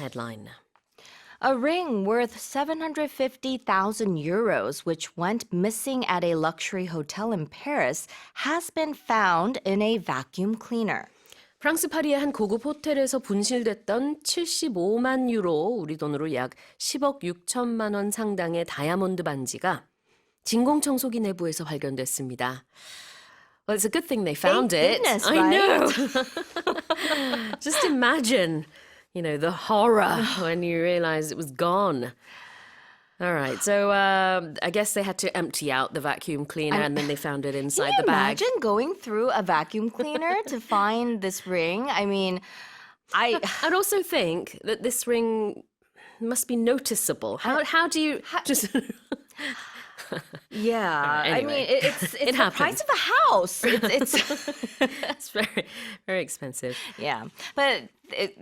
headline. A ring worth 750,000 euros, which went missing at a luxury hotel in Paris, has been found in a vacuum cleaner. 프랑스 파리의 한 고급 호텔에서 분실됐던 75만 유로, 우리 돈으로 약 10억 6천만 원 상당의 다이아몬드 반지가 진공청소기 내부에서 발견됐습니다. Well, it's a good thing they found Thank it. goodness, I right? know. Just imagine, the horror when you realize it was gone. All right, so I guess they had to empty out the vacuum cleaner and then they found it inside the bag. Imagine going through a vacuum cleaner to find this ring. I mean, I'd also think that this ring must be noticeable. How do you just... yeah. Anyway, I mean, it's it the price of a house. It's It's very, very expensive. yeah. But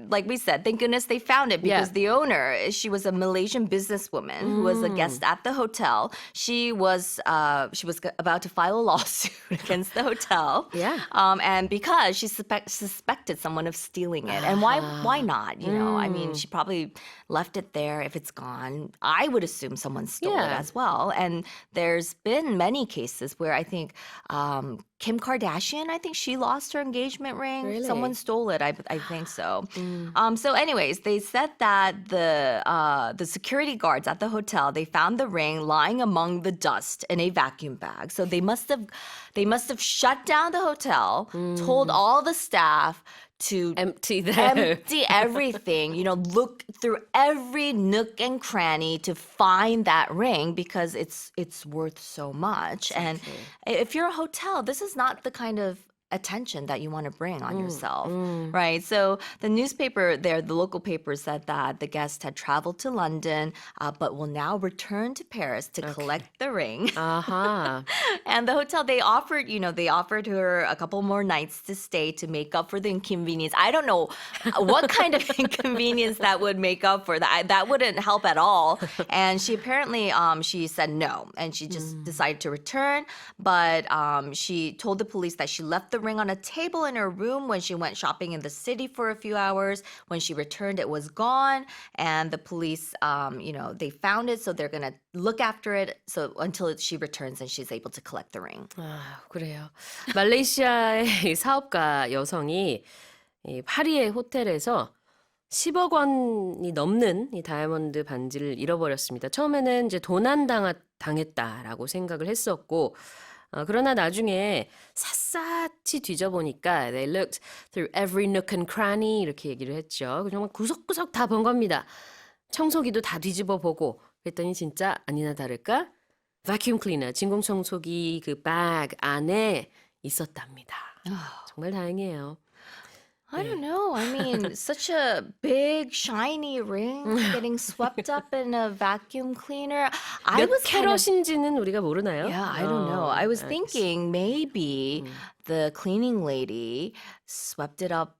like we said, thank goodness they found it because Yeah. the owner, she was a Malaysian businesswoman who was a guest at the hotel. She was about to file a lawsuit against the hotel. Yeah. And because she suspected someone of stealing it. And why not? I mean, she probably left it there. If it's gone, I would assume someone stole it Yeah. as well. And there's been many cases where I think Kim Kardashian, I think she lost her engagement ring. Really? Someone stole it. I think so. So anyways, they said that the security guards at the hotel, they found the ring lying among the dust in a vacuum bag. So they must have shut down the hotel, told all the staff to Empty empty everything, look through every nook and cranny to find that ring because it's worth so much. And if you're a hotel, this is not the kind of attention that you want to bring on yourself, right? So the newspaper there, the local paper said that the guest had traveled to London, but will now return to Paris to collect the ring. Uh-huh. And the hotel, they offered her a couple more nights to stay to make up for the inconvenience. I don't know what kind of inconvenience that would make up for. That wouldn't help at all. And she apparently, she said no. And she just decided to return. But she told the police that she left the ring on a table in her room when she went shopping in the city for a few hours. When she returned, it was gone. And the police, they found it. So they're going to look after it until she returns and she's able to collect the ring. 아, 그래요. 말레이시아의 이 사업가 여성이 이 파리의 호텔에서 10억 원이 넘는 이 다이아몬드 반지를 잃어버렸습니다. 처음에는 이제 도난당했다라고 생각을 했었고, 그러나 나중에 샅샅이 뒤져보니까 they looked through every nook and cranny 이렇게 얘기를 했죠. 정말 구석구석 다 본 겁니다. 청소기도 다 뒤집어 보고 그랬더니 진짜 아니나 다를까 vacuum cleaner, 진공청소기 그 백 안에 있었답니다. 정말 다행이에요. I don't know. I mean, such a big, shiny ring getting swept up in a vacuum cleaner. 몇 캐럿인지는 우리가 모르나요? Yeah, I don't know. I was thinking maybe the cleaning lady swept it up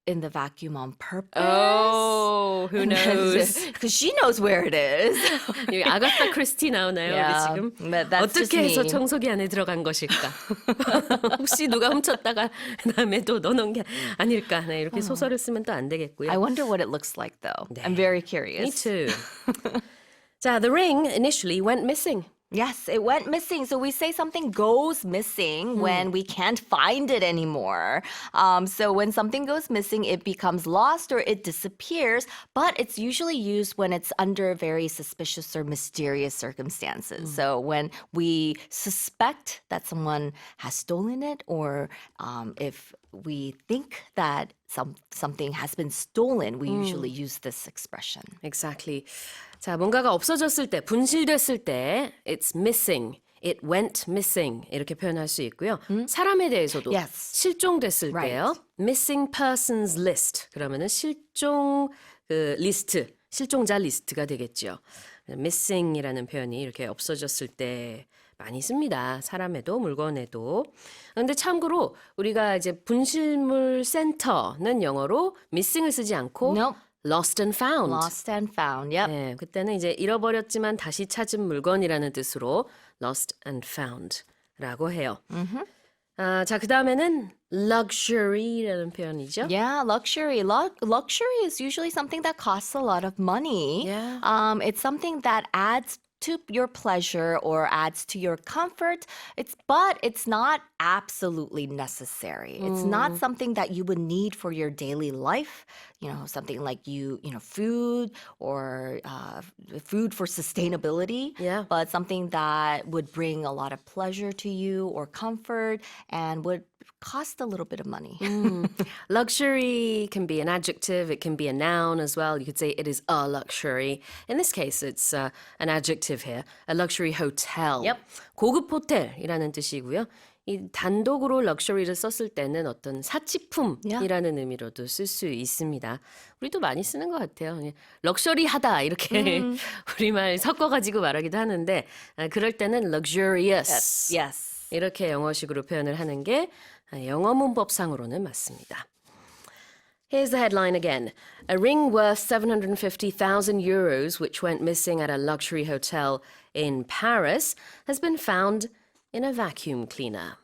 in the vacuum on purpose. Oh, who knows? Because she knows where it is. 여기 아가사 크리스티 나오나요? Yeah, 우리 지금? that's just 어떻게 해서 me. 청소기 안에 들어간 것일까? 혹시 누가 훔쳤다가 그다음에 또 넣어놓은 게 아닐까? 네, 이렇게 소설을 쓰면 또 안 되겠고요. I wonder what it looks like, though. I'm very curious. Me too. 자, the ring initially went missing. Yes, it went missing. So we say something goes missing when we can't find it anymore. So when something goes missing, it becomes lost or it disappears, but it's usually used when it's under very suspicious or mysterious circumstances. So when we suspect that someone has stolen it or if we think that something has been stolen, we usually use this expression. Exactly. 자, 뭔가가 없어졌을 때, 분실됐을 때, it's missing, it went missing 이렇게 표현할 수 있고요. 사람에 대해서도 Yes. 실종됐을 Right. 때요. missing persons list 그러면은 실종 리스트, 실종자 리스트가 되겠죠. missing이라는 표현이 이렇게 없어졌을 때 많이 씁니다. 사람에도 물건에도. 그런데 참고로 우리가 이제 분실물 센터는 영어로 missing을 쓰지 않고 Nope. lost and found. Lost and found. Yep. 네, 그때는 이제 잃어버렸지만 다시 찾은 물건이라는 뜻으로 lost and found라고 해요. 자, 그다음에는 luxury라는 표현이죠. Yeah, luxury. Luxury is usually something that costs a lot of money. Yeah. It's something that adds to your pleasure or adds to your comfort. But it's not absolutely necessary. It's not something that you would need for your daily life. You know, something like food or food for sustainability. Yeah. But something that would bring a lot of pleasure to you or comfort and would cost a little bit of money. Luxury can be an adjective, it can be a noun as well. You could say it is a luxury. In this case, it's an adjective here. A luxury hotel. Yep. 고급 호텔이라는 뜻이고요. 이 단독으로 럭셔리를 썼을 때는 어떤 사치품이라는 의미로도 쓸 수 있습니다. 우리도 많이 쓰는 것 같아요. 럭셔리하다 이렇게 우리말 섞어가지고 말하기도 하는데 그럴 때는 luxurious. Yes. 이렇게 영어식으로 표현을 하는 게 영어 문법상으로는 맞습니다. Here's the headline again. A ring worth 750,000 euros, which went missing at a luxury hotel in Paris, has been found in a vacuum cleaner.